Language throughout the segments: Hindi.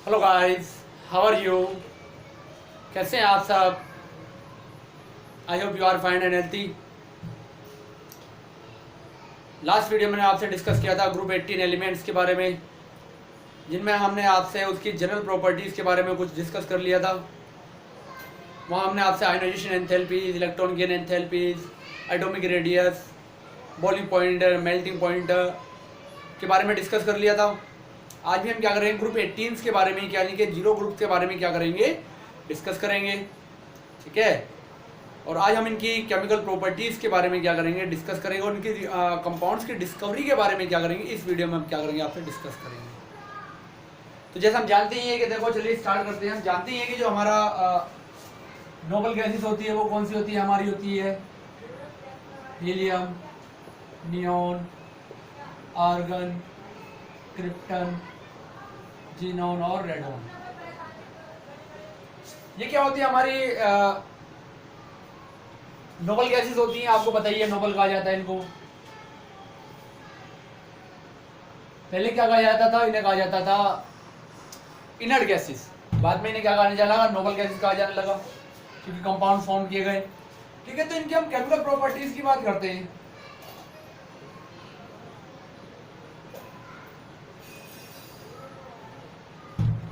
Hello guys, how are you? कैसे हैं आप सब? I hope you are fine and healthy. Last video मैंने आपसे डिस्कस किया था ग्रुप 18 एलिमेंट्स के बारे में, जिनमें हमने आपसे उसकी जनरल प्रॉपर्टीज़ के बारे में कुछ डिस्कस कर लिया था। वहाँ हमने आपसे ionization enthalpies, electron gain enthalpies, atomic radius, boiling pointer, melting pointer के बारे में डिस्कस कर लिया था। आज भी हम क्या करेंगे, ग्रुप 18 के बारे में, यानी कि जीरो ग्रुप के बारे में क्या करेंगे, डिस्कस करेंगे। ठीक है। और आज हम इनकी केमिकल प्रॉपर्टीज़ के बारे में क्या करेंगे, डिस्कस करेंगे। और इनकी कंपाउंड्स की डिस्कवरी के बारे में क्या करेंगे, इस वीडियो में हम क्या करेंगे, आपसे डिस्कस करेंगे। तो जैसे हम जानते ही हैं कि देखो, चलिए स्टार्ट करते हैं। हम जानते ही हैं कि जो हमारा नोबल गैसेस होती है वो कौन सी होती है, हमारी होती है helium, neon, argon, krypton, xenon और रेडोन। ये क्या होती है, हमारी नोबल गैसेस होती हैं। आपको बताइए नोबल कहा जाता है इनको। पहले क्या कहा जाता था, इन्हें कहा जाता था इनर्ट गैसेस। बाद में इन्हें क्या कहने लगा, नोबल गैसेस कहा जाने लगा, क्योंकि कंपाउंड फॉर्म किए गए। ठीक है। तो इनकी हम केमिकल प्रॉपर्टीज की बात करते हैं।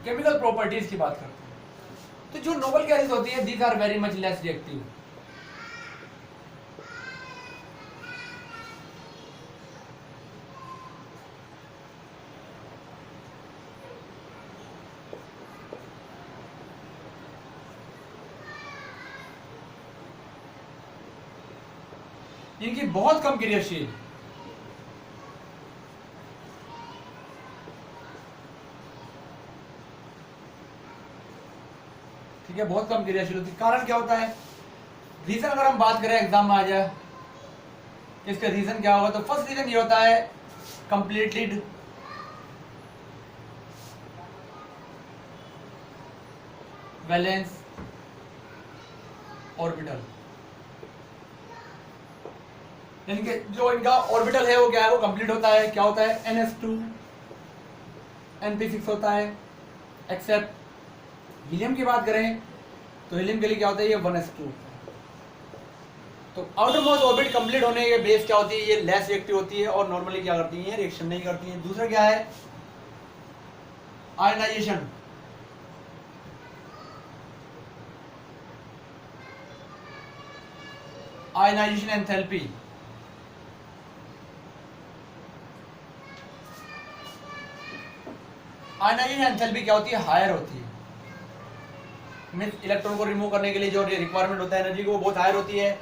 केमिकल प्रॉपर्टीज की बात करते हैं। तो जो नोबल गैसेस होती है, these are very much less reactive. इनकी बहुत कम क्रियाशील, ठीक है, बहुत कम क्रियाशील होती है। कारण क्या होता है, रीजन अगर हम बात करें, एग्जाम में आ जाए कि इसका रीजन क्या होगा, तो फर्स्ट रीजन ये होता है कंप्लीटेड वैलेंस ऑर्बिटल। यानी कि जो इनका ऑर्बिटल है वो क्या है, वो कंप्लीट होता है। क्या होता है, NS2 NP6 होता है। एक्सेप्ट हीलियम की बात करें तो हीलियम के लिए क्या होता है, ये 1s2। तो आउटर मोस्ट ऑर्बिट कंप्लीट होने के बेस क्या होती है, ये लेस रिएक्टिव होती है और नॉर्मली क्या करती है, रिएक्शन नहीं करती है। दूसरा क्या है, ionization. Ionization enthalpy, ionization enthalpy क्या होती है, हायर होती है। मीन्स इलेक्ट्रॉन को रिमूव करने के लिए जो रिक्वायरमेंट होता है एनर्जी को, वो बहुत हायर होती है।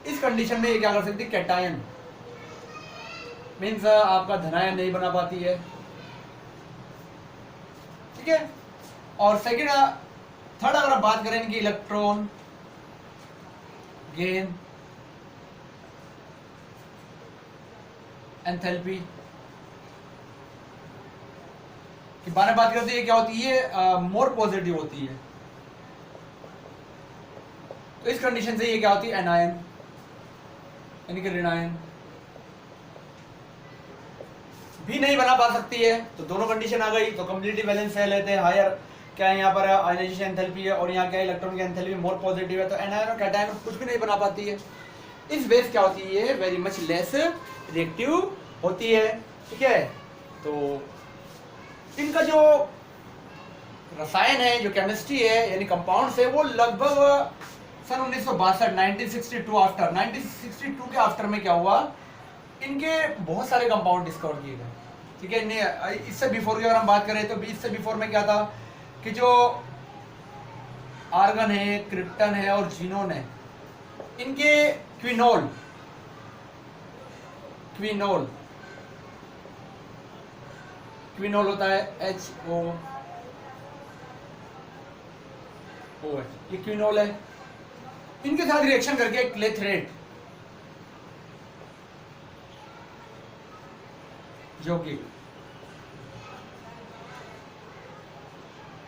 इस कंडीशन में ये क्या कर सकती है, कैटायन, मीन्स आपका धनायन नहीं बना पाती है। ठीक है। और सेकंड, थर्ड अगर आप बात करें इनकी इलेक्ट्रॉन गेन एंथैल्पी की बारे में बात करते हैं, क्या होती है, मोर पॉजिटिव होती है। तो इस कंडीशन से ये क्या होती है, एनायन, यानी कि ऋणायन भी नहीं बना पा सकती है। तो दोनों कंडीशन आ गई, तो कंप्लीटली वैलेंस सेल लेते हैं हायर। क्या है यहाँ पर, आयनाइजेशन एंथैल्पी है, और यहाँ क्या है, इलेक्ट्रॉन की एंथैल्पी मोर पॉजिटिव है। तो एनायन और कैटायन कुछ भी नहीं बना पाती है। इस बेस क्या होती है, वेरी मच लेस रिएक्टिव होती है। ठीक है। तो इनका जो रसायन है, जो केमिस्ट्री है, यानी कंपाउंड्स है, वो लगभग सन 1962 1962 आफ्टर 1962 के आफ्टर में क्या हुआ, इनके बहुत सारे कंपाउंड डिस्कवर किए गए। ठीक है। इससे बिफोर की अगर हम बात करें तो इससे बिफोर में क्या था कि जो आर्गन है, क्रिप्टन है और जीनोन है, इनके क्विनोल क्विनोल क्विनोल होता है HOOH, ये क्विनोल है। इनके साथ रिएक्शन करके क्लेथरेट, जो कि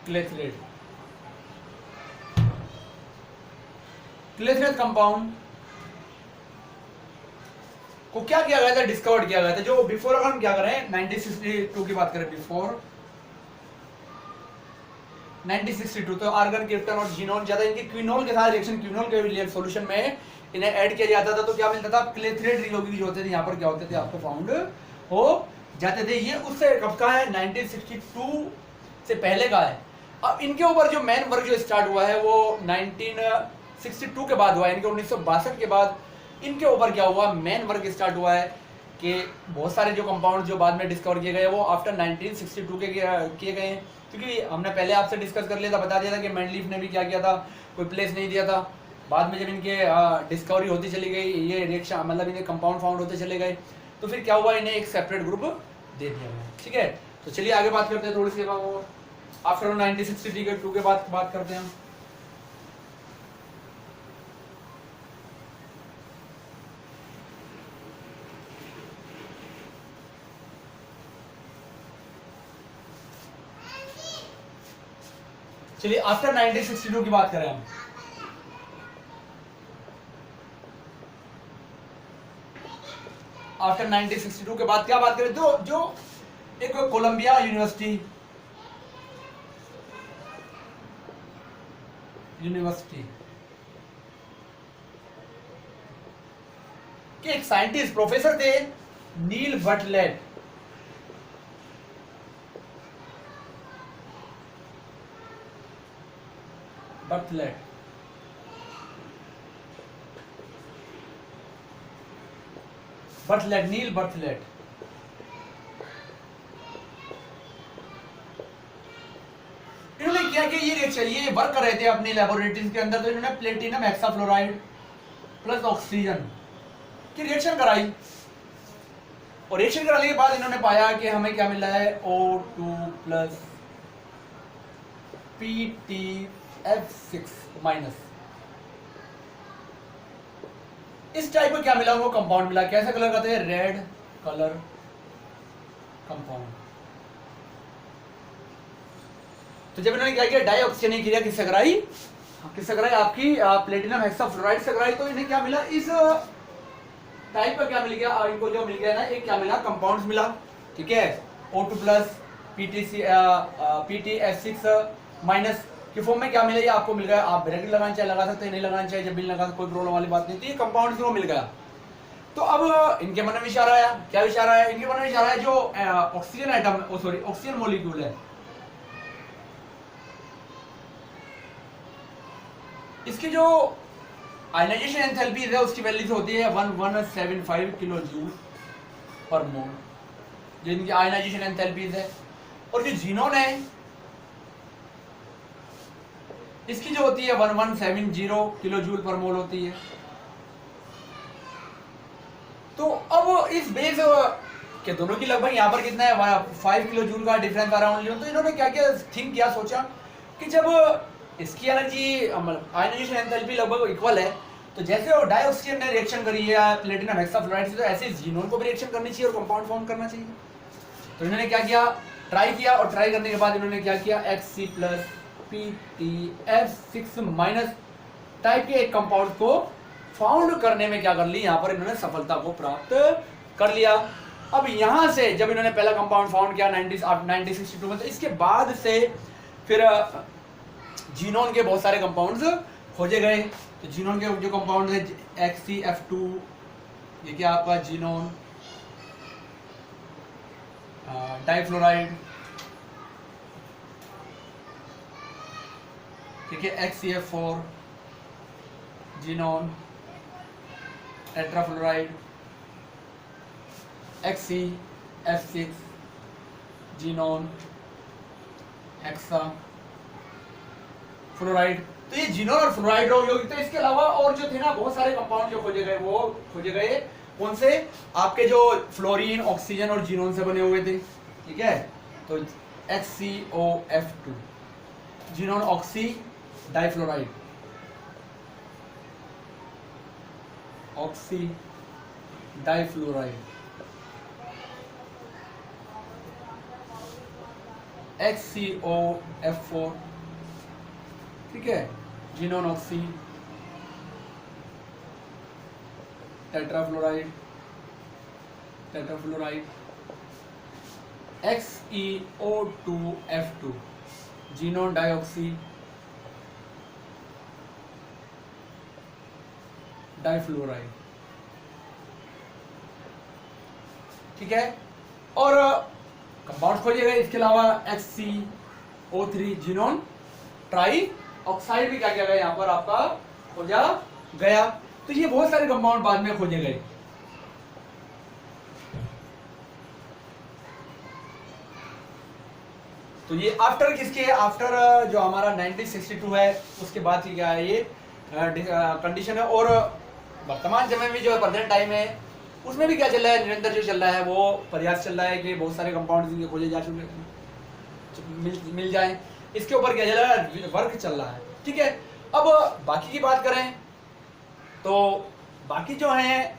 क्लेथरेट कंपाउंड को क्या किया गया था, डिस्कवर्ड किया गया था। जो बिफोर, अगर हम क्या करें 1962 की बात करें, बिफोर 1962। तो आर्गन, क्रिप्टन और जीनोन ज्यादा इनके क्विनोल के साथ रिएक्शन, क्विनोल के सॉल्यूशन में इन्हें ऐड किया जाता था। तो क्या मिलता था, क्लेथरेट यौगिक जो होते थे यहाँ पर क्या होते थे आपको फाउंड हो जाते थे। ये उससे कब का है, 1962 से पहले का है। अब इनके ऊपर जो मेन वर्क जो स्टार्ट हुआ है वो 1962 के बाद हुआ है, इनके 1962 के बाद इनके ऊपर क्या हुआ, मेन वर्क स्टार्ट हुआ है कि बहुत सारे जो कंपाउंड जो बाद में डिस्कवर किए गए वो आफ्टर 1962 के किए गए हैं। क्योंकि हमने पहले आपसे डिस्कस कर लिया था, बता दिया था कि मेंडलीफ ने भी क्या किया था, कोई प्लेस नहीं दिया था। बाद में जब इनके डिस्कवरी होती चली गई, ये रिएक्शन मतलब इनके कंपाउंड फाउंड होते चले गए, तो फिर क्या हुआ, इन्हें एक सेपरेट ग्रुप दे दिया गया। ठीक है, तो चलिए आगे बात करते हैं थोड़ी सी आफ्टर 1962 के बाद बात करते हैं हम। चलिए आफ्टर 1962 की बात करें हम। आफ्टर 1962 के बाद क्या बात करें, तो जो एक कोलंबिया यूनिवर्सिटी के एक साइंटिस्ट प्रोफेसर थे नील बर्टलेट। नील बर्टलेट इन्होंने क्या किया, ये रिएक्शन ये वर्क कर रहे थे अपनी लेबोरेटरीज के अंदर। तो इन्होंने प्लेटिनम हेक्साफ्लोराइड प्लस ऑक्सीजन की रिएक्शन कराई, और रिएक्शन कराने के बाद इन्होंने पाया कि हमें क्या मिला है, O2 प्लस PtF6 माइनस। इस टाइप का क्या मिला उनको, कंपाउंड मिला। कैसा कलर का था, रेड कलर कंपाउंड। तो जब इन्होंने क्या किया, डाइऑक्सीजन क्रिया किससे कराई, आपकी प्लेटिनम हेक्साफ्लोराइड से कराई, तो इन्हें क्या मिला, इस टाइप का क्या मिल गया, इनको जो मिल गया ना, एक क्या मिला, कंपाउंड्स मिला। ठीक है, O2 प्लस PtF6 माइनस के फॉर्म में क्या मिला, ये आपको मिल गया। आप ब्रैकेट लगाना चाहे लगा सकते हैं, नहीं लगाना चाहे जब भी लगा, कोई प्रॉब्लम वाली बात नहीं। तो ये कंपाउंड को मिल गया। तो अब इनके मन में विचार आया, क्या विचार आया, इनके मन में विचार आया जो ऑक्सीजन एटम, ऑक्सीजन मॉलिक्यूल है, इसकी जो आयनाइजेशन एंथैल्पी है उसकी वैल्यू होती है 1175 किलो जूल पर मोल, जो इनकी आयनाइजेशन एंथैल्पीज है। और जो जीनोन है इसकी जो होती है 1170 किलो जूल पर मोल होती है। तो अब इस बेस के दोनों की लगभग यहाँ पर कितना है, 5 किलो जूल का डिफरेंस आ रहा है। तो इन्होंने क्या किया, थिंक किया, सोचा कि जब इसकी एनर्जी आयनाइजेशन एंथैल्पी लगभग इक्वल है, तो जैसे वो डाइऑक्सीजन ने रिएक्शन करी है प्लेटिनम हेक्साफ्लोराइड से, तो ऐसे जीनोन को भी रिएक्शन करनी चाहिए और कंपाउंड फॉर्म करना चाहिए। तो इन्होंने क्या किया, ट्राई किया, और ट्राई करने के बाद इन्होंने क्या किया, Xc plus PtF6 minus type के एक कंपाउंड को फाउंड करने में क्या कर ली, यहाँ पर इन्होंने सफलता को प्राप्त कर लिया। अब यहाँ से जब इन्होंने पहला कंपाउंड फाउंड किया 1962 में, तो इसके बाद से फिर जीनोन के बहुत सारे कंपाउंड्स खोजे गए। तो जीनोन के जो कंपाउंड है HCF2, ये क्या आपका जीनोन डाइफ्लोराइड, ठीक है, HCF4 xenon tetrafluoride, HCF6 xenon hexa fluoride. तो ये जीनोन और फ्लोराइड यौगिक। तो इसके अलावा और जो थे ना बहुत सारे कंपाउंड जो खोजे गए, वो खोजे गए कौन से, आपके जो फ्लोरीन, ऑक्सीजन और जीनोन से बने हुए थे। ठीक है, तो HCOF2 xenon oxy difluoride, oxy difluoride, HCOF4, ठीक है, xenon oxy tetrafluoride, XeO2F2 xenon dioxy difluoride, ठीक है। और कंपाउंड खोजिएगा इसके अलावा HCO3 जीनोन ट्राई ऑक्साइड भी क्या किया गया यहाँ पर आपका खोजा गया। तो ये बहुत सारे कंपाउंड बाद में खोजे गए। तो ये आफ्टर किसके, आफ्टर जो हमारा 1962 है उसके बाद की क्या है ये कंडीशन है। और वर्तमान समय में जो है प्रेजेंट टाइम है उसमें भी क्या चल रहा है, निरंतर जो चल रहा है वो प्रयास चल रहा है कि बहुत सारे कंपाउंड जिनके खोजे जा चुके मिल जाए, इसके ऊपर क्या चल रहा है, वर्क चल रहा है, ठीक है। अब बाकी की बात करें तो बाकी जो हैं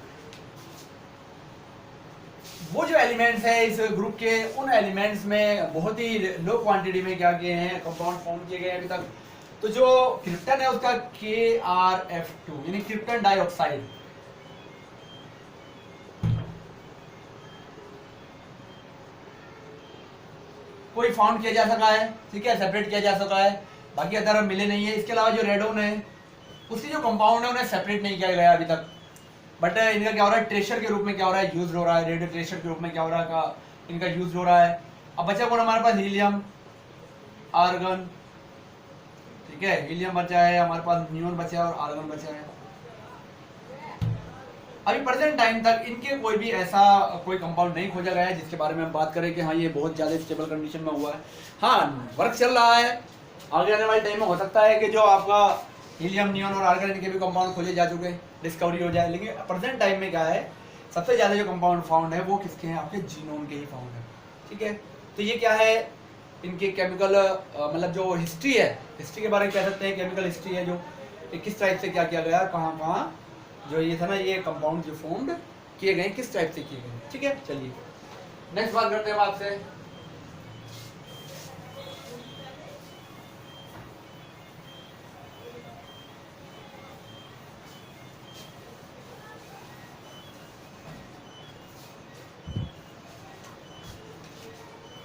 वो जो एलिमेंट्स है इस ग्रुप के, उन एलिमेंट्स में बहुत ही लो क्वांटिटी में क्या किए हैं कंपाउंड फॉर्म किए गए अभी तक। तो जो क्रिप्टन है उसका KrF2 यानी क्रिप्टन डाइऑक्साइड, कोई फाउंड किया जा सका है, ठीक है, सेपरेट किया जा सका है, बाकी अदर मिले नहीं है। इसके अलावा जो रेडोन है उसकी जो कंपाउंड है उन्हें सेपरेट नहीं किया गया अभी तक, बट इनका क्या हो रहा है, ट्रेशर के रूप में क्या हो रहा है, यूज हो रहा है, रेडियो ट्रेशर के रूप में क्या हो रहा है का इनका यूज हो रहा है। अब बचा कौन हमारे पास, हीलियम, आर्गन, ठीक है, हीलियम बचा है हमारे पास, नियोन बचा है और आर्गन बचा है। अभी प्रेजेंट टाइम तक इनके कोई भी ऐसा कोई कंपाउंड नहीं खोजा गया है जिसके बारे में हम बात करें कि हाँ ये बहुत ज़्यादा स्टेबल कंडीशन में हुआ है। हाँ वर्क चल रहा है, आगे आने वाले टाइम में हो सकता है कि जो आपका हीलियम, नियोन और आर्गन इनके भी कंपाउंड खोजे जा चुके हैं, डिस्कवरी हो जाए। लेकिन प्रेजेंट टाइम में क्या है, सबसे ज़्यादा जो कंपाउंड फाउंड है वो किसके हैं, आपके जीनोम के ही फाउंड है, ठीक है। तो ये क्या है, इनके केमिकल मतलब जो हिस्ट्री है, हिस्ट्री के बारे में कह सकते हैं, केमिकल हिस्ट्री है जो किस टाइप से क्या किया गया, कहाँ कहाँ जो ये था ना ये कंपाउंड जो फॉर्म्ड किए गए, किस टाइप से किए गए, ठीक है। चलिए नेक्स्ट बात करते हैं हम आपसे।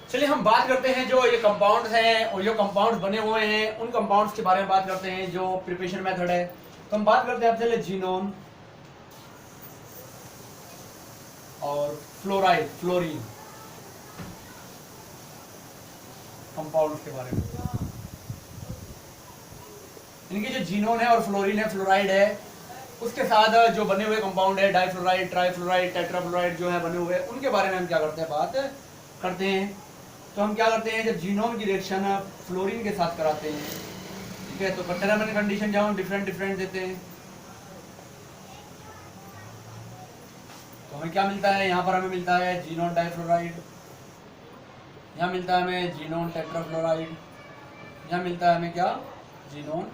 चलिए हम बात करते हैं जो ये कंपाउंड्स हैं और जो कंपाउंड्स बने हुए हैं उन कंपाउंड्स के बारे में बात करते हैं, जो प्रिपरेशन मेथड है। तो हम बात करते हैं आपसे जीनोन और फ्लोराइड, फ्लोरीन कंपाउंड्स के बारे में। इनकी जो जीनोन है और फ्लोरीन है, फ्लोराइड है, उसके साथ जो बने हुए कंपाउंड है डाइफ्लोराइड, ट्राइफ्लोराइड, टेट्राफ्लोराइड जो है बने हुए, उनके बारे में हम क्या करते हैं, बात करते हैं। तो हम क्या करते हैं, जब जीनोन की रिएक्शन फ्लोरीन के साथ कराते हैं, ठीक है, तो टेरामन कंडीशन जब हम डिफरेंट डिफरेंट देते हैं तो हमें क्या मिलता है, यहाँ पर हमें मिलता है जीनोन डाइफ्लोराइड, यहाँ मिलता है हमें जीनोन टेट्राफ्लोराइड, यहाँ मिलता है हमें क्या, जीनोन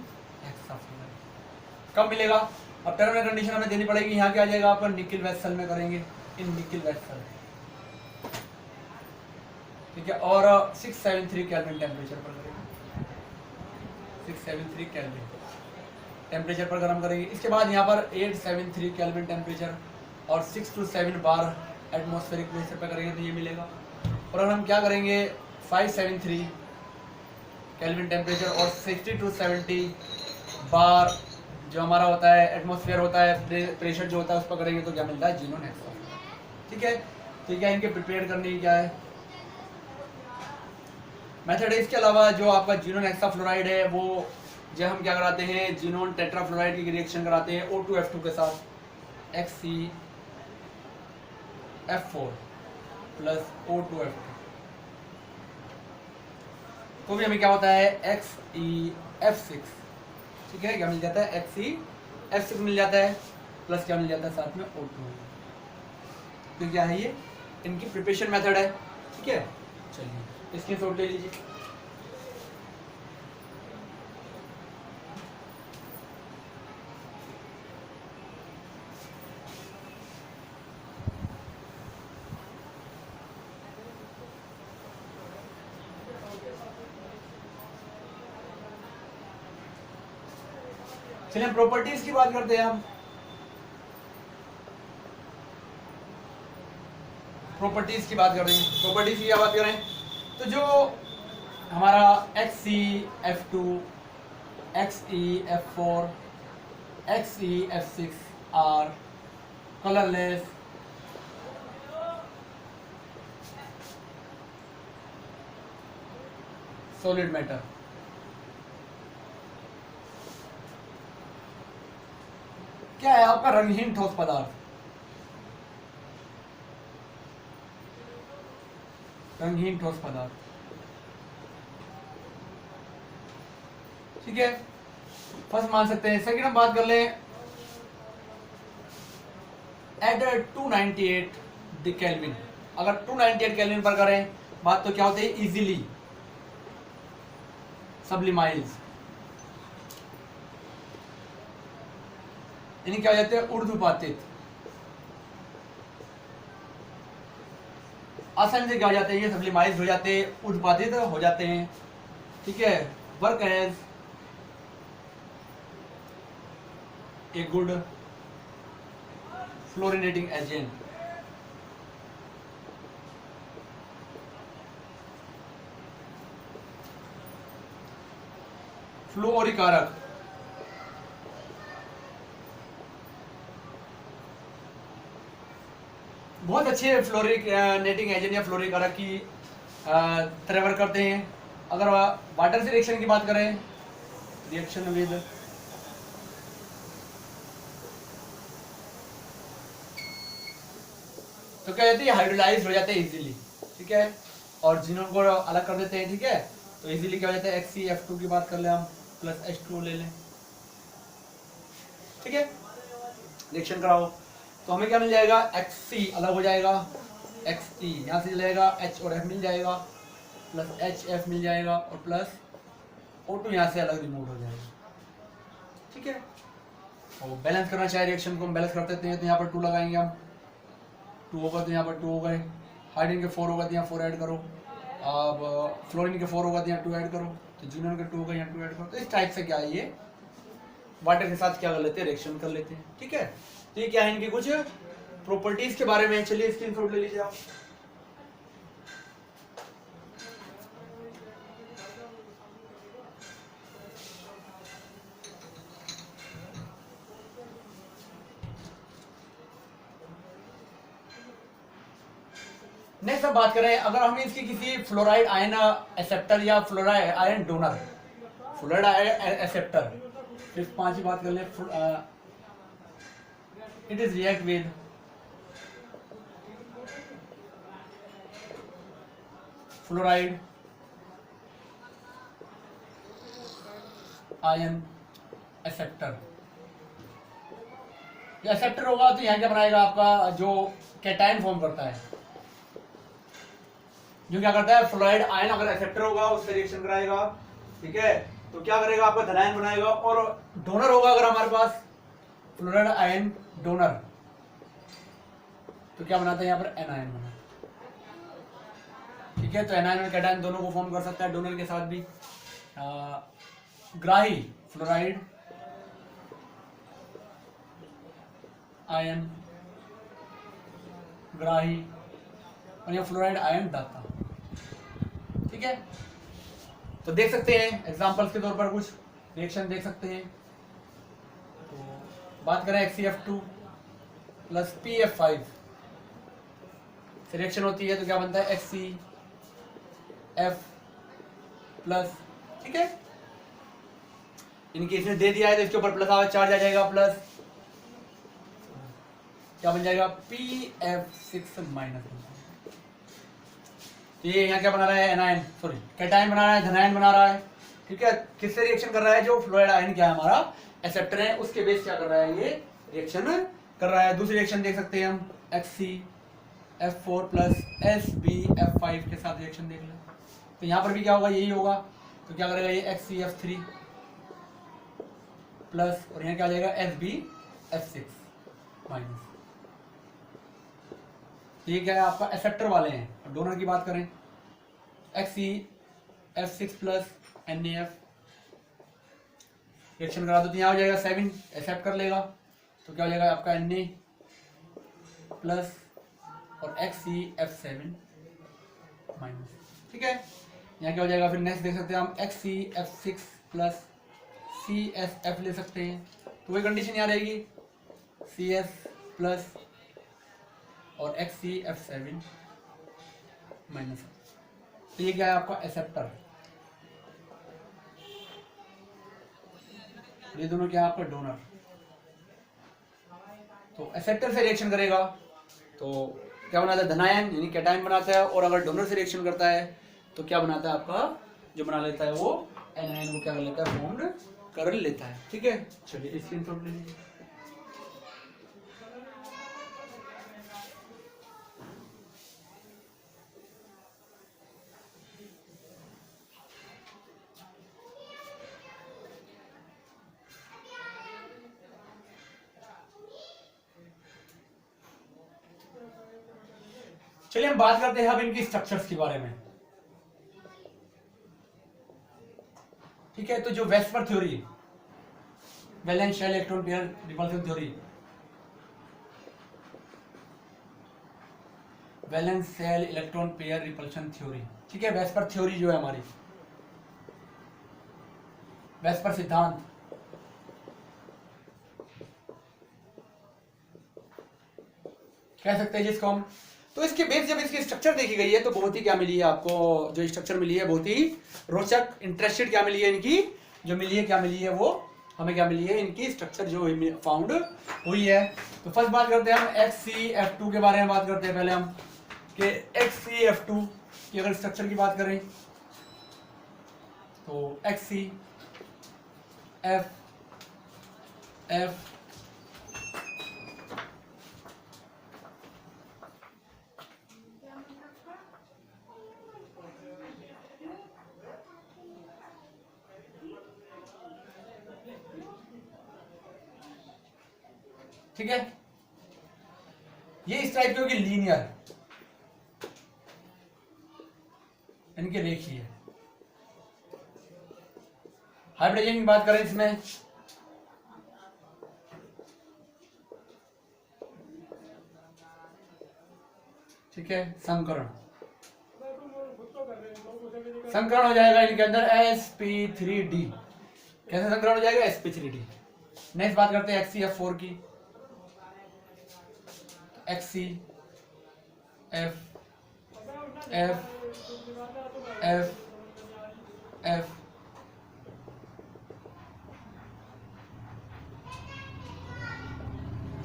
हेक्साफ्लोराइड। कब मिलेगा, अब टेरामन कंडीशन हमें देनी पड़ेगी, यहाँ क्या आ जाएगा आपका, निकिल वेसल में करेंगे, इन निकिल वेसल, ठीक है, और 673 केल्विन टेम्परेचर पर करेंगे, 673 केल्विन टेम्परेचर पर गर्म करेंगे। इसके बाद यहाँ पर 873 केल्विन टेम्परेचर और 6 to 7 बार एटमॉस्फेरिक प्रेशर पर करेंगे तो ये मिलेगा। और अगर हम क्या करेंगे 573 केल्विन टेम्परेचर और 60 to 70 बार जो हमारा होता है एटमॉस्फेयर होता है, प्रेशर जो होता है उस पर करेंगे तो क्या मिलता है, जीनोन हेक्साफ्लोराइड, ठीक है। तो क्या इनके प्रिपेयर करने की क्या है मेथड है। इसके अलावा जो आपका जीनोन हेक्साफ्लोराइड है वो जो हम क्या कराते हैं, जीनोन टेट्राफ्लोराइड की रिएक्शन कराते हैं O2F2 के साथ, HCF4 प्लस O2F2, तो भी हमें क्या होता है XeF6, ठीक है, क्या मिल जाता है, XeF6 मिल जाता है, प्लस क्या मिल जाता है साथ में O2। तो क्या है ये इनकी प्रिपरेशन मेथड है, ठीक है। चलिए इसकी शॉट ले लीजिए। चलिए प्रॉपर्टीज की बात करते हैं हम। प्रॉपर्टीज की बात कर रहे हैं, प्रॉपर्टीज की क्या बात करें, तो जो हमारा XeF2, XeF4, XeF6 are colourless solid matter. क्या है आपका रंगहीन ठोस पदार्थ? रंगहीन ठोस पदार्थ, ठीक है, फर्स्ट मान सकते हैं। सेकंड हम बात कर लें एट 298 केल्विन। अगर 298 केल्विन पर करें बात तो क्या होते हैं, इजीली सब्लिमाइल्स, यानी क्या हो जाते हैं, ऊर्ध्वपातित, आसानी से क्या हो जाते हैं, ये सब्लिमाइज हो जाते हैं, ऊर्ध्वपातित हो जाते हैं, ठीक है। Work as a good fluorinating agent, फ्लोरिकारक, बहुत अच्छे फ्लोरिनेटिंग एजेंट या फ्लोरिकारक की तरह वर्क करते हैं। अगर वाटर से रिएक्शन की बात करें, रिएक्शन विद तो क्या कहते हैं, हाइड्रोलाइज हो जाते हैं इजीली, ठीक है, और जिनों को अलग कर देते हैं, ठीक है। तो इजीली क्या हो जाता है, XeF2 की बात कर ले हम, प्लस H2O ले लें, ठीक है, रिएक्शन कराओ तो हमें क्या मिल जाएगा, Xc अलग हो जाएगा, Xe यहाँ से जाएगा, H और F मिल जाएगा, प्लस HF मिल जाएगा, और प्लस O2 यहाँ से अलग रिमूव हो जाएगा, ठीक है। और बैलेंस करना चाहे रिएक्शन को हम बैलेंस कर देते हैं, तो यहाँ पर 2 लगाएंगे हम, 2 होगा तो यहाँ पर 2 हो गए, हाइड्रोजन के 4 होगा तो यहाँ 4 ऐड करो, अब फ्लोरीन के 4 होगा तो यहाँ 2 ऐड करो, तो जिनोन के 2 होगा यहाँ 2 ऐड करो। तो इस टाइप से क्या है, ये वाटर के साथ क्या कर लेते हैं, रिएक्शन कर लेते हैं, ठीक है। तो ये क्या है, इनकी कुछ प्रॉपर्टीज के बारे में। चलिए स्क्रीनशॉट ले लीजिए आप। नेक्स्ट अब बात करें, अगर हम इसकी किसी फ्लोराइड आयन एक्सेप्टर या fluoride ion donor, fluoride ion acceptor, सिर्फ 5 ही बात कर ले, it is react with fluoride ion acceptor. ये एक्सेप्टर होगा तो यहाँ क्या बनाएगा, आपका जो कैटायन फॉर्म करता है, जो क्या करता है, फ्लोराइड आयन अगर एक्सेप्टर होगा उससे रिएक्शन कराएगा, ठीक है, तो क्या करेगा, आपका धनायन बनाएगा। और डोनर होगा अगर हमारे पास फ्लोराइड आयन डोनर, तो क्या बनाता है, यहाँ पर एनायन बना, ठीक है। तो एनायन और कैटायन दोनों को फॉर्म कर सकता है डोनर के साथ भी। ग्राही फ्लोराइड आयन ग्राही, और ये फ्लोराइड आयन दाता, ठीक है। तो देख सकते हैं एग्जांपल्स के तौर पर कुछ रिएक्शन देख सकते हैं। तो बात करें XeF2 प्लस PF5 से रिएक्शन होती है, तो क्या बनता है, XeF प्लस, ठीक है। इनके इसने दे दिया है तो इसके ऊपर प्लस चार्ज आ जाएगा, प्लस क्या बन जाएगा, PF6 माइनस। तो ये यहाँ क्या बना रहा है, एनायन, सॉरी कैटायन बना रहा है, धनायन बना रहा है, ठीक है। किससे रिएक्शन कर रहा है, जो फ्लोराइड आयन क्या है हमारा एक्सेप्टर है, उसके बेस क्या कर रहा है, ये रिएक्शन कर रहा है। दूसरी रिएक्शन देख सकते हैं हम, XeF4 प्लस SbF5 के साथ रिएक्शन देख लें, तो यहाँ पर भी क्या होगा, यही होगा। तो क्या करेगा, ये XeF3 प्लस, और यहाँ क्या आ जाएगा, SbF6 माइनस। ये क्या है, आपका एक्सेप्टर वाले हैं। डोनर की बात करें, XeF6 प्लस NaF रिएक्शन करा दो, तो यहाँ हो जाएगा 7 एक्सेप्ट कर लेगा, तो क्या हो जाएगा आपका Na प्लस और XeF7 माइनस, ठीक है। यहाँ क्या हो जाएगा, फिर नेक्स्ट देख सकते हैं हम XCF6 प्लस CSF ले सकते हैं, तो वही कंडीशन यहाँ रहेगी CS प्लस और XCF7 माइनस। तो ये क्या है आपका एक्सेप्टर, ये दोनों क्या है आपका डोनर। तो एक्सेप्टर से रिएक्शन करेगा तो क्या बनाता है, धनायन यानी कैटायन बनाता है, और अगर डोनर से रिएक्शन करता है तो क्या बनाता है आपका, जो बना लेता है वो एनायन को क्या कर लेता है, फॉर्म्ड कर लेता है। ठीक है, चलिए स्क्रीनशॉट ले लीजिए। चलिए हम बात करते हैं अब इनकी स्ट्रक्चर्स के बारे में। ठीक है, तो जो VSEPR theory, valence shell electron pair repulsion theory, valence shell electron pair repulsion theory, ठीक है, वेस्पर थ्योरी जो है हमारी, वेस्पर सिद्धांत, कह सकते हैं जिसको हम। तो इसके बेस जब इसकी स्ट्रक्चर देखी गई है तो बहुत ही क्या मिली है आपको, जो स्ट्रक्चर मिली है बहुत ही रोचक, इंटरेस्टेड क्या मिली है इनकी, जो मिली है क्या मिली है वो हमें क्या मिली है, इनकी स्ट्रक्चर जो फाउंड हुई है। तो फर्स्ट बात करते हैं हम XCF2 के बारे में बात करते हैं पहले हम, कि XCF2 की अगर स्ट्रक्चर की बात करें तो XCF ठीक है, ये इस टाइप की होगी लीनियर, इनके रेखीय। हाइब्रिडाइजेशन की बात करें इसमें, ठीक है, संकरण हो जाएगा इनके अंदर sp3d। कैसे संकरण हो जाएगा, sp3d। नेक्स्ट बात करते हैं XCF4 की, XCF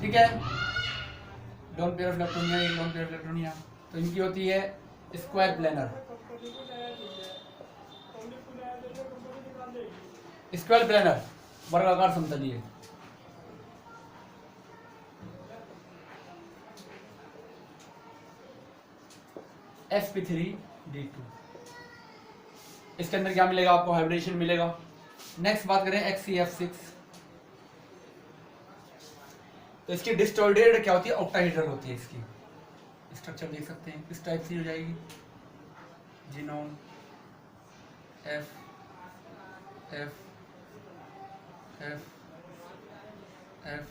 ठीक है, लोन पेयर ऑफ इलेक्ट्रॉनिया, एक लोन पेयर ऑफ इलेक्ट्रॉनिया, तो इनकी होती है स्क्वायर प्लेनर, स्क्वायर प्लेनर वर्गाकार समतलीय। sp3d2, इसके अंदर क्या मिलेगा आपको, हाइब्रिडेशन मिलेगा। नेक्स्ट बात करें XCF6, तो इसकी डिस्टॉर्डेड क्या होती है, ऑक्टाहेड्रल होती है। इसकी स्ट्रक्चर देख सकते हैं इस टाइप से हो जाएगी, genome F F F F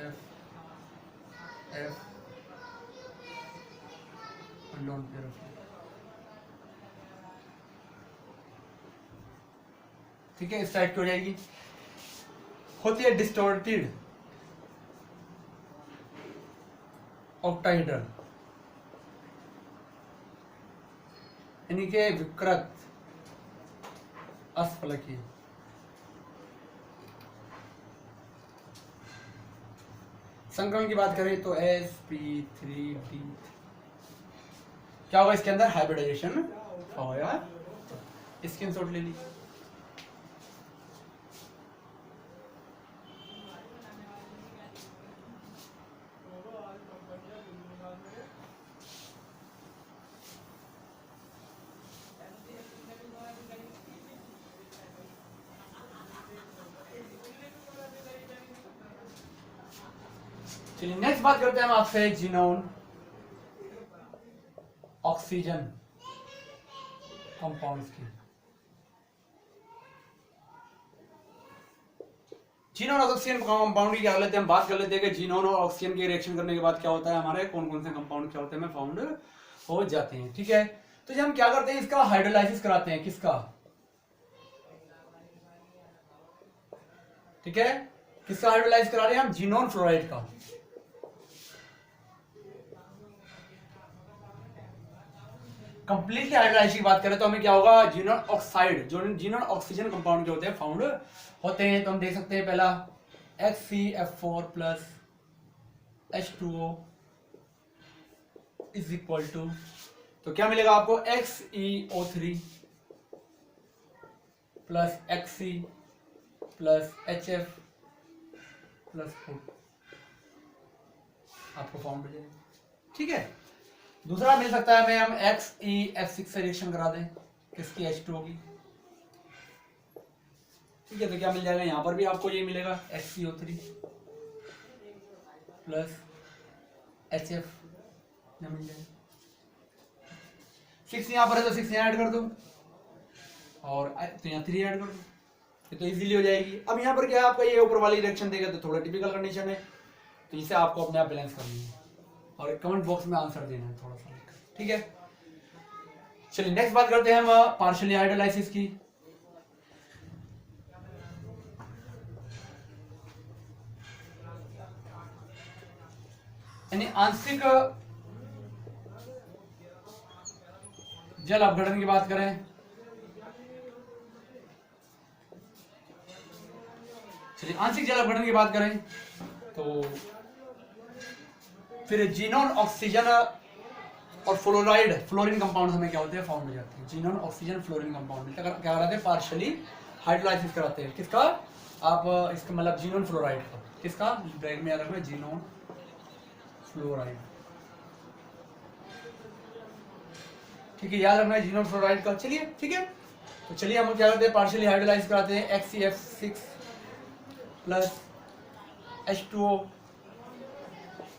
F F lone pair of, ठीक है, इस टाइप की हो जाएगी। होती है डिस्टॉर्टेड ऑक्टाहेड्रल, यानी के विकृत अस्फलकीय। संकरण की बात करें तो sp3d, क्या होगा इसके अंदर, हाइब्रिडाइजेशन होगा। स्क्रीनशॉट ले ली। चलिए नेक्स्ट बात करते हैं हम आपसे जीनोन ऑक्सीजन कंपाउंड्स की। जीनोन ऑक्सीजन कंपाउंड की क्या लेते हैं, हम बात कर लेते हैं कि जीनोन और ऑक्सीजन के रिएक्शन करने के बाद क्या होता है, हमारे कौन कौन से कंपाउंड क्या होते हैं, फाउंड हो जाते हैं। ठीक है, तो जब हम क्या करते हैं, इसका हाइड्रोलाइसिस कराते हैं, किसका, ठीक है, किसका हाइड्रोलाइज करा रहे हैं हम, जीनोन फ्लोराइड का। कंप्लीटली हाइड्रोलाइज की बात करें तो हमें क्या होगा, जीनोन ऑक्साइड, जो जीनोन ऑक्सीजन कंपाउंड के होते हैं फाउंड होते हैं। तो हम देख सकते हैं पहला HCF4 plus H2O is equal to, तो क्या मिलेगा आपको, XeO3 plus Xc plus HF plus 4 आपको फाउंड हो जाएगा, ठीक है। दूसरा मिल सकता है हमें, हम XeF6 से रिएक्शन करा दें, किसकी, H2O की, ठीक है। तो क्या मिल जाएगा, यहां पर भी आपको ये मिलेगा XeO3 प्लस HF मिल जाएगा। 6 यहां पर है तो 6 यहां ऐड कर दो, और तो यहाँ 3 ऐड कर दो, तो इजीली हो जाएगी। अब यहाँ पर क्या है, आपका ये ऊपर वाली रिएक्शन देगा तो थोड़ा टिपिकल कंडीशन है, तो इसे आपको अपने आप बैलेंस करनी है और कमेंट बॉक्स में आंसर देना है थोड़ा सा, ठीक है। चलिए नेक्स्ट बात करते हैं हम पार्शियली हाइड्रोलाइसिस की। यानी आंशिक जल अपघटन की बात करें, चलिए आंशिक जल अपघटन की बात करें तो फिर जीनोन ऑक्सीजन और फ्लोराइड, फ्लोरीन कंपाउंड हमें क्या होते हैं, फाउंड हो जाते हैं। जीनोन ऑक्सीजन फ्लोरीन कंपाउंड मिलता है, क्या कराते हैं, पार्शियली हाइड्रोलाइसिस कराते हैं, किसका, आप इसका मतलब जीनोन फ्लोराइड का, किसका, ब्रैकेट में याद रखना, जीनोन फ्लोराइड, ठीक है, याद रखना है जीनोन फ्लोराइड का। चलिए ठीक है, तो चलिए हम क्या करते हैं, पार्शियली हाइड्रोलाइज कराते हैं, XeF6 प्लस H2O।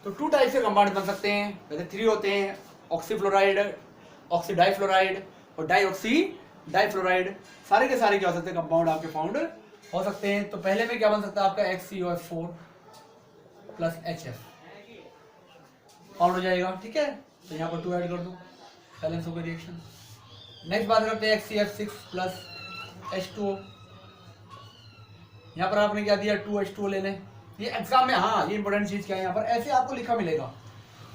तो 2 टाइप से कंपाउंड बन सकते हैं, वैसे 3 होते हैं, ऑक्सीफ्लोराइड, ऑक्सीडाइफ्लोराइड और डाइऑक्सी डाइफ्लोराइड। सारे के सारे क्या हो सकते हैं, कंपाउंड आपके फाउंड हो सकते हैं। तो पहले में क्या बन सकता है आपका, XeO4 प्लस HF फाउंड हो जाएगा, ठीक है। तो यहाँ पर 2 ऐड कर दो, बैलेंस हो गया रिएक्शन। नेक्स्ट बात करते हैं XeF6 प्लस H2O। यहाँ पर आपने क्या दिया, 2H2O ले लें। ये एग्जाम में, हाँ ये इंपॉर्टेंट चीज क्या है, यहाँ पर ऐसे आपको लिखा मिलेगा,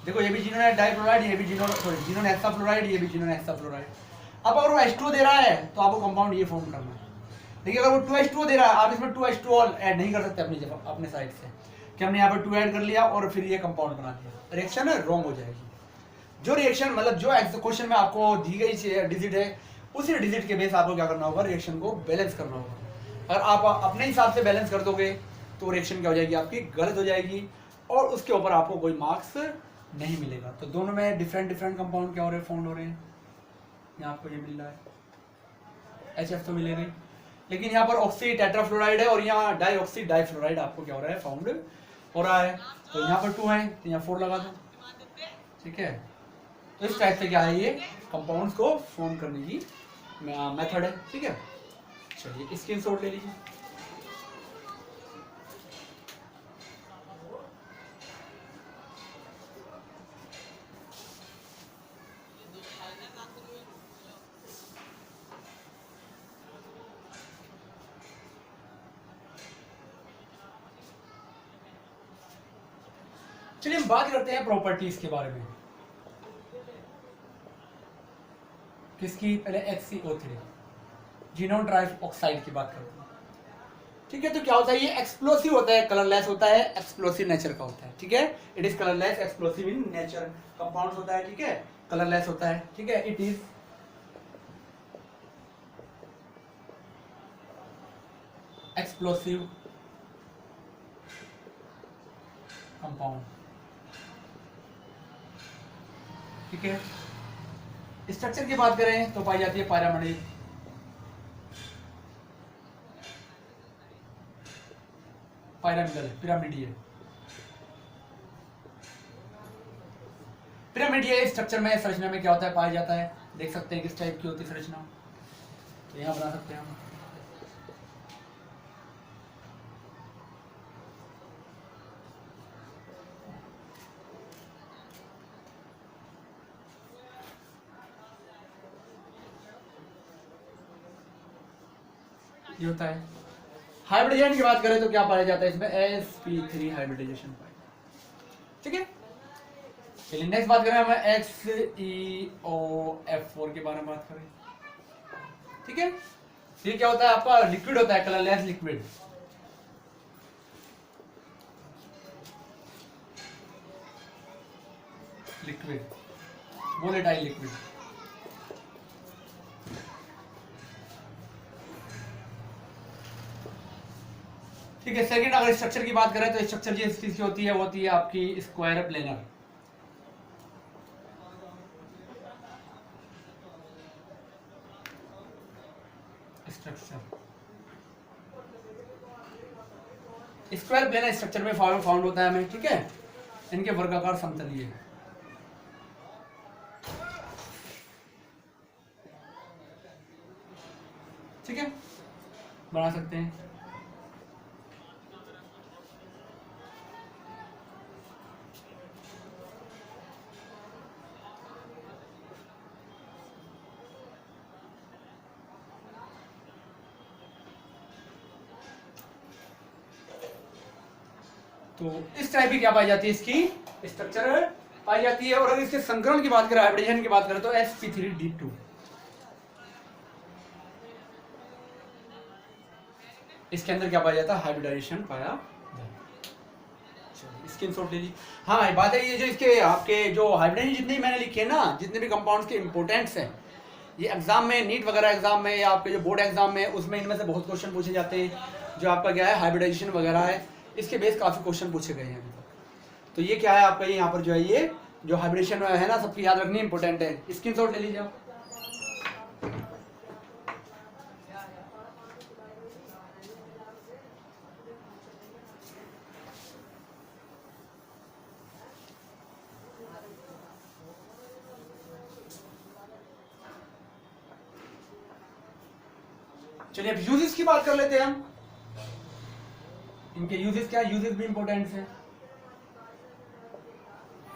देखो ये भी जीनोन है डाइफ्लोराइड, ये भी जीनोन हेक्साफ्लोराइड, ये भी जीनोन हेक्साफ्लोराइड। अब अगर वो H2O दे रहा है तो आपको कंपाउंड ये फॉर्म करना है। देखिए अगर वो 2H2O दे रहा है, आप इसमें 2H2O ऐड नहीं कर सकते अपनी जगह, अपने साइड से, कि हमने यहाँ पर 2 ऐड कर लिया और फिर ये कंपाउंड बना दिया, रिएक्शन रॉन्ग हो जाएगी। जो रिएक्शन मतलब जो क्वेश्चन में आपको दी गई डिजिट है, उसी डिजिट के बेस आपको क्या करना होगा, रिएक्शन को बैलेंस करना होगा। अगर आप अपने हिसाब से बैलेंस कर दोगे तो रिएक्शन क्या हो जाएगी, आपकी गलत हो जाएगी और उसके ऊपर आपको कोई मार्क्स नहीं मिलेगा। तो दोनों में डिफरेंट कंपाउंड क्या हो रहे हैं, फाउंड हो रहे हैं। यहाँ आपको ये मिल रहा है HF तो मिलेगा, लेकिन यहाँ पर ऑक्सी टेट्राफ्लोराइड है और यहाँ डाइऑक्सी डाइफ्लोराइड आपको क्या हो रहा है, फाउंड हो रहा है। तो यहाँ पर 2 है तो यहाँ 4 लगा दो, ठीक है। तो इस टाइप से क्या है, ये कंपाउंड्स को फॉर्म करने की मेथड है, ठीक है। चलिए स्क्रीनशॉट ले लीजिए। चलिए हम बात करते हैं प्रॉपर्टीज के बारे में, किसकी, पहले XeO3 जीनोन ट्राइफ ऑक्साइड की बात करते हैं, ठीक है। तो क्या होता है, ये एक्सप्लोसिव होता है, कलरलेस होता है, एक्सप्लोसिव नेचर का होता है, ठीक है। It is colourless explosive in nature, compound होता है, ठीक है, कलरलेस होता है, ठीक है। इट इज एक्सप्लोसिव कंपाउंड, ठीक है। स्ट्रक्चर की बात करें तो पाई जाती है पैरामिड, पिरामिडियल स्ट्रक्चर में, संरचना में क्या होता है, पाया जाता है। देख सकते हैं किस टाइप की होती है संरचना, तो यहाँ बना सकते हैं हम। ये होता है। हाइब्रिडाइजेशन की बात करें तो क्या पाया जाता है इसमें, sp3 हाइब्रिडाइजेशन पाया, ठीक है। चलिए नेक्स्ट बात करें हम XeOF4 के बारे में बात करें, ठीक है। ये क्या होता है आपका, लिक्विड होता है, colourless liquid. Liquid, volatile liquid, ठीक है। सेकंड अगर स्ट्रक्चर की बात करें तो स्ट्रक्चर जिस चीज की होती है वो होती है आपकी square planar. Structure square planar structure में फाउंड होता है हमें, ठीक है। इनके वर्गाकार समतलीय है, ठीक है, बना सकते हैं। तो इस टाइप की क्या पाई जाती है, इसकी स्ट्रक्चर पाई जाती है। और अगर इसके संकरण की बात करें, हाइब्रिडेशन की बात करें तो sp3d2, इसके अंदर क्या पाया जाता है, हाइब्रिडाइजेशन पाया जाता है। स्क्रीनशॉट ले लीजिए। हाँ बात है, ये जो इसके आपके जो हाइब्रिडाइजेशन जितने भी मैंने लिखे ना, जितने भी कंपाउंड्स के इंपोर्टेंट्स हैं, ये एग्जाम में, नीट वगैरह एग्जाम में या आपके जो बोर्ड एग्जाम में, उसमें इनमें से बहुत क्वेश्चन पूछे जाते हैं। जो आपका क्या है हाइब्रिडाइजेशन वगैरह है, इसके बेस काफी क्वेश्चन पूछे गए हैं अभी तक। तो ये क्या है आपका, यहाँ पर जो है ये जो हाइब्रिडेशन है ना, सबकी याद रखनी इंपॉर्टेंट है। स्क्रीनशॉट ले लीजिए आप। चलिए अब यूजेस की बात कर लेते हैं हम। इनके यूजेस क्या है, यूजेस भी इंपॉर्टेंट है।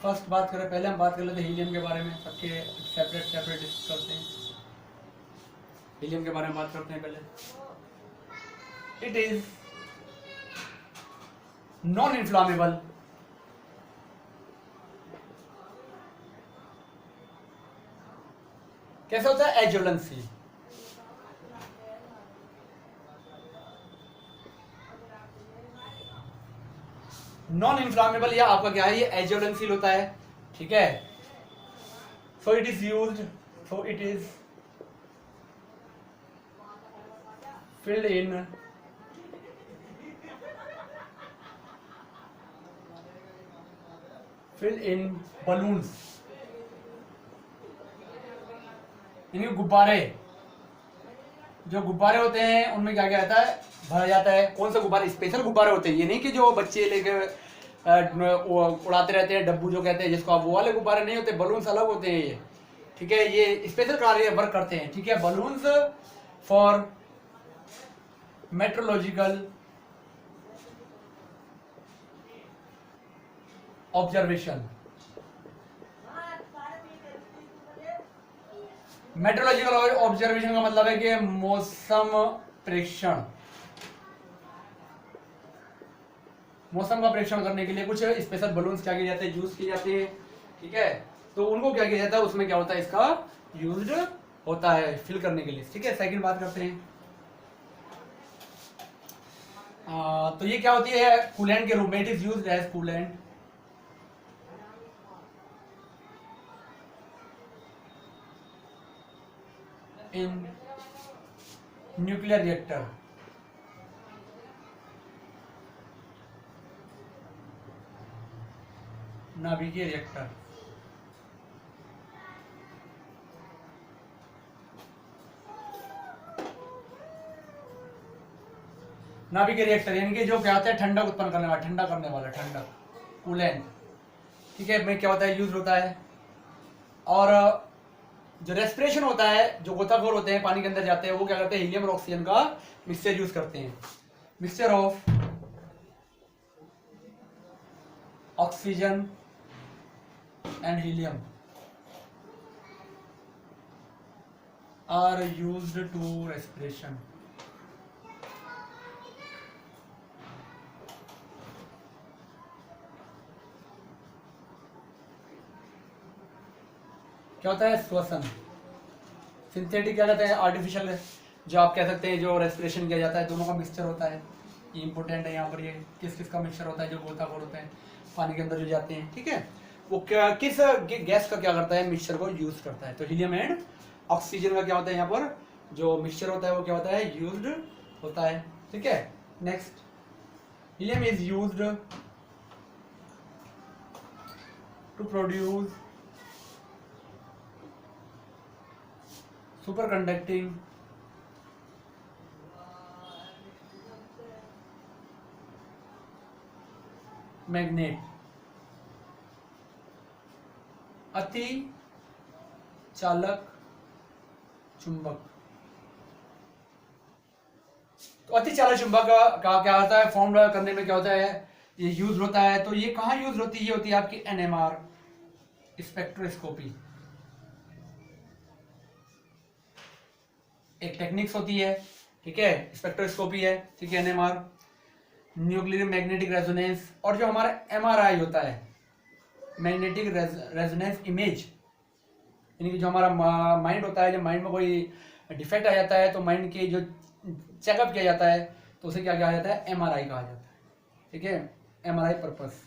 फर्स्ट बात करें, पहले हम बात कर लेते हैं हीलियम के बारे में, सबके सेपरेट सेपरेट डिस्कस करते हैं। हीलियम के बारे में बात करते हैं पहले। इट इज नॉन इन्फ्लामेबल, कैसे होता है, एज्वलेंसी। नॉन इन्फ्लामेबल या आपका क्या है, ये एज्वलेंसील होता है, ठीक है। So it is used, so it is filled in balloons, इनके गुब्बारे, जो गुब्बारे होते हैं उनमें क्या क्या रहता है, भरा जाता है। कौन सा गुब्बारे, स्पेशल गुब्बारे होते हैं, ये नहीं कि जो बच्चे लेके उड़ाते रहते हैं, डब्बू जो कहते हैं जिसको, आप वो वाले गुब्बारे नहीं होते, बलून्स अलग होते हैं ये, ठीक है। ये स्पेशल कार्य वर्क करते हैं, ठीक है। Balloons for meteorological observation. Meteorological observation का मतलब है कि मौसम प्रेक्षण, मौसम का प्रेक्षण करने के लिए कुछ स्पेशल बलून्स क्या किए जाते हैं, यूज किए जाते हैं, ठीक है। तो उनको क्या किया जाता है, उसमें क्या होता है, इसका यूज होता है फिल करने के लिए, ठीक है। सेकंड बात करते हैं, तो ये क्या होती है, कूलेंट के रूप में, it is used as coolant in nuclear reactor, नाभिकीय रिएक्टर। नाभिकीय रिएक्टर यानी कि जो क्या होता है, ठंडक उत्पन्न करने वाला, ठंडा करने वाला, ठंडक, कूलेंट, ठीक है। में क्या होता है, यूज होता है। और जो रेस्पिरेशन होता है, जो गोताखोर होते हैं पानी के अंदर जाते हैं, वो क्या करते हैं, हीलियम और ऑक्सीजन का मिक्सचर यूज करते हैं। Mixture of oxygen and helium are used to respiration. क्या होता है, श्वसन। सिंथेटिक क्या कहते हैं, आर्टिफिशियल, जो आप कह सकते हैं जो रेस्पिरेशन किया जाता है, दोनों का मिक्सचर होता है। ये इंपॉर्टेंट है यहाँ पर, ये किस किस का मिक्सचर होता है, जो गोताखोर होते हैं पानी के अंदर जो जाते हैं, ठीक है, वो क्या किस गैस का क्या करता है, मिक्सचर को यूज करता है। तो हीलियम एंड ऑक्सीजन का क्या होता है, यहाँ पर जो मिक्सचर होता है वो क्या होता है, यूज्ड होता है, ठीक है। Next, helium is used to produce super conducting magnet, अति चालक चुंबक। तो अति चालक चुंबक का क्या होता है, फॉर्म करने में क्या होता है, ये यूज होता है। तो ये कहाँ यूज होती है, ये होती है आपकी एनएमआर स्पेक्ट्रोस्कोपी, एक टेक्निक्स होती है, ठीक है, स्पेक्ट्रोस्कोपी है, ठीक है, एनएमआर, न्यूक्लियर मैग्नेटिक रेजोनेंस, और जो हमारा एमआरआई होता है, मैग्नेटिक रेजोनेंस इमेज, यानी कि जो हमारा माइंड होता है, जब माइंड में कोई डिफेक्ट आ जाता है तो माइंड के जो चेकअप किया जाता है तो उसे क्या कहा जाता है, एमआरआई कहा जाता है, ठीक है, एमआरआई पर्पस,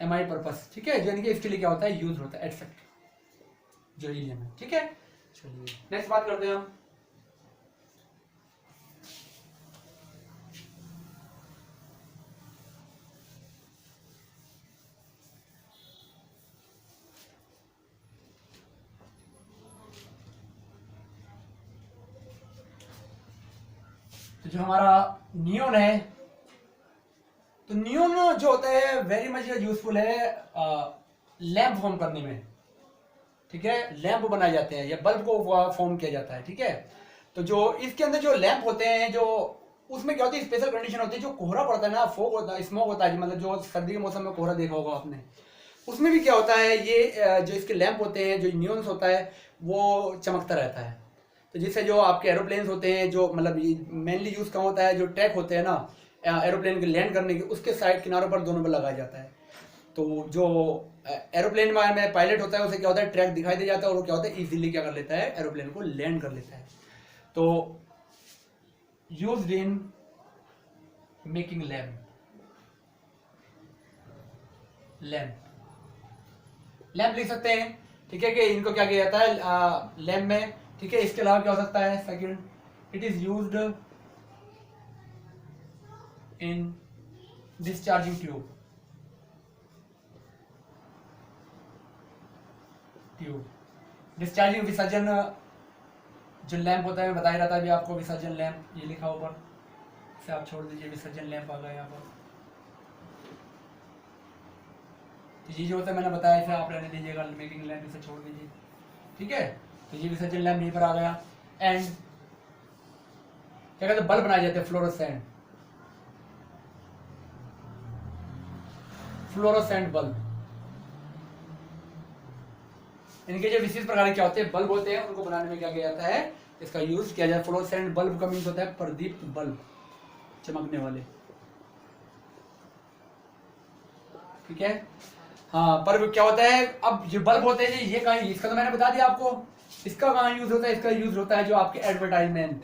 एमआरआई पर्पस, ठीक है, यानी कि इसके लिए क्या होता है, यूज होता है एक्सेप्ट जो हीलियम है, ठीक है। चलिए नेक्स्ट बात करते हैं हम। तो जो हमारा नियोन है, तो नियोन जो होता है वेरी मच यूजफुल है लैंप फॉर्म करने में, ठीक है, लैंप बनाए जाते हैं या बल्ब को फॉर्म किया जाता है, ठीक है। तो जो इसके अंदर जो लैंप होते हैं, जो उसमें क्या होती है, स्पेशल कंडीशन होती है, जो कोहरा पड़ता है ना, फोग होता है, स्मोक होता है, मतलब जो सर्दी के मौसम में कोहरा देखा होगा आपने, उसमें भी क्या होता है, ये जो इसके लैंप होते हैं, जो नियोन्स होता है वो चमकता रहता है। तो जिससे जो आपके एरोप्लेन्स होते हैं, जो मतलब मेनली यूज कहाँ होता है, जो ट्रैक होते हैं ना एरोप्लेन के लैंड करने के, उसके साइड किनारों पर दोनों पर लगाया जाता है। तो जो एरोप्लेन में पायलट होता है उसे क्या होता है, ट्रैक दिखाई दे जाता है और वो क्या होता है, इजीली क्या कर लेता है, एरोप्लेन को लैंड कर लेता है। तो used in making lamp, lamp लिख सकते हैं, ठीक है, कि इनको क्या किया जाता है लैंप में, ठीक है। इसके अलावा क्या हो सकता है, second, it is used in discharging tube, discharging विसर्जन जो लैंप होता है, मैं बता ही रहा था अभी आपको, विसर्जन लैंप, ये लिखा ऊपर, इसे आप छोड़ दीजिए, विसर्जन लैंप आ गया यहाँ पर। तो ये जो होता है मैंने बताया, इसे आप रहने दीजिएगा, मेकिंग लैंप इसे छोड़ दीजिए, ठीक है। तो ये विसर्जन लैंप यहीं पर आ गया। एंड क्या कहते हैं, बल्ब बनाए जाते हैं, फ्लोरोसेंट बल्ब, इनके जो विशेष प्रकार के क्या होते हैं, बल्ब होते हैं, उनको बनाने में क्या किया जाता है, इसका यूज किया जाता है। फ्लोरोसेंट बल्ब का मीन्स होता है प्रदीप्त बल्ब, चमकने वाले, ठीक है। हाँ, पर क्या होता है, अब ये बल्ब होते हैं ये कहीं, इसका तो मैंने बता दिया आपको, इसका कहाँ यूज होता है, इसका यूज होता है जो आपके एडवर्टाइजमेंट,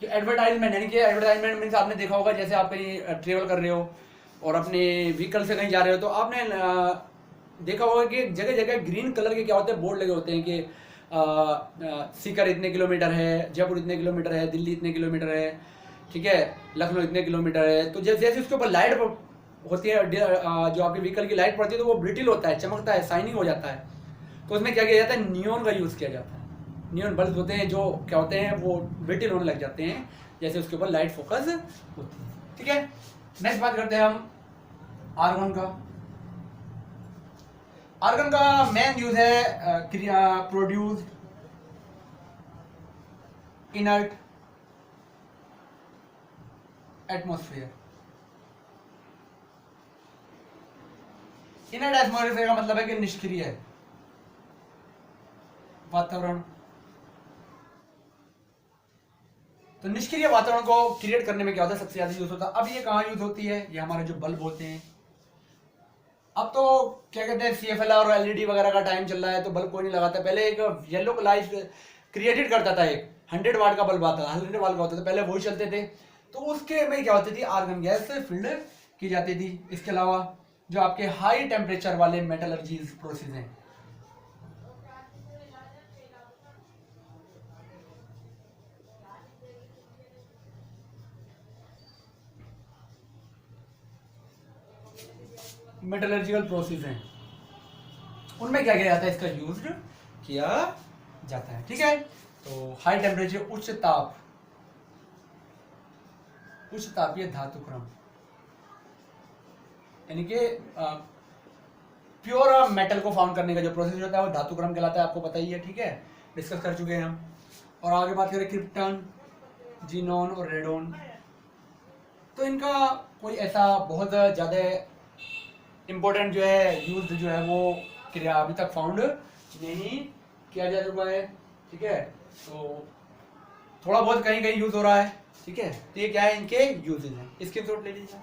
जो एडवर्टाइजमेंट, यानी कि एडवर्टाइजमेंट मीन्स आपने देखा होगा, जैसे आप कहीं ट्रेवल कर रहे हो और अपने व्हीकल से कहीं जा रहे हो, तो आपने देखा होगा कि जगह जगह ग्रीन कलर के क्या होते हैं, बोर्ड लगे होते हैं कि सीकर इतने किलोमीटर है, जयपुर इतने किलोमीटर है, दिल्ली इतने किलोमीटर है, ठीक है, लखनऊ इतने किलोमीटर है। तो जैसे जैसे उसके ऊपर लाइट होती है, जो आपके व्हीकल की लाइट पड़ती है, तो वो ब्रिटिल होता है, चमकता है, शाइनिंग हो जाता है। तो उसमें क्या किया जाता है, नियोन का यूज़ किया जाता है। नियोन बल्ब होते हैं जो क्या होते हैं, वो ब्रिटिल होने लग जाते हैं जैसे उसके ऊपर लाइट फोकस होती है, ठीक है। नेक्स्ट बात करते हैं हम आर्गन का। आर्गन का मेन यूज है क्रिया produce inert atmosphere. Inert atmosphere का मतलब है कि निष्क्रिय, वातावरण तो निष्क्रिय वातावरण को क्रिएट करने में क्या होता है, सबसे ज्यादा यूज होता है। अब ये कहाँ यूज होती है, ये हमारे जो बल्ब होते हैं। अब तो क्या कहते हैं, CFL और LED वगैरह का टाइम चल रहा है, तो बल्ब कोई नहीं लगाता। पहले एक येलो लाइट क्रिएटेड करता था, एक 100 वाट का बल्ब आता था, 100 वाट का होता था, पहले वही चलते थे। तो उसके में क्या होती थी, आर्गन गैस से फिल्ड की जाती थी। इसके अलावा जो आपके हाई टेम्परेचर वाले मेटलर्जी प्रोसेस हैं, मेटलर्जिकल प्रोसेस हैं, उनमें क्या किया जाता है, इसका यूज किया जाता है। ठीक है, तो हाई टेम्परेचर, उच्च तापीय धातु क्रम, यानी कि प्योर मेटल को फाउंड करने का जो प्रोसेस होता है वो धातु क्रम कहलाता है, आपको पता ही है। ठीक है, डिस्कस कर चुके हैं हम। और आगे बात करें क्रिप्टन, जीनोन और रेडोन, तो इनका कोई ऐसा बहुत ज़्यादा इम्पोर्टेंट जो है यूज जो है वो क्रिया अभी तक फाउंड नहीं किया जा चुका है। ठीक है, तो थोड़ा बहुत कहीं कहीं यूज हो रहा है। ठीक है, तो ये क्या है, इनके यूजेज हैं, स्क्रीनशॉट ले लीजिए।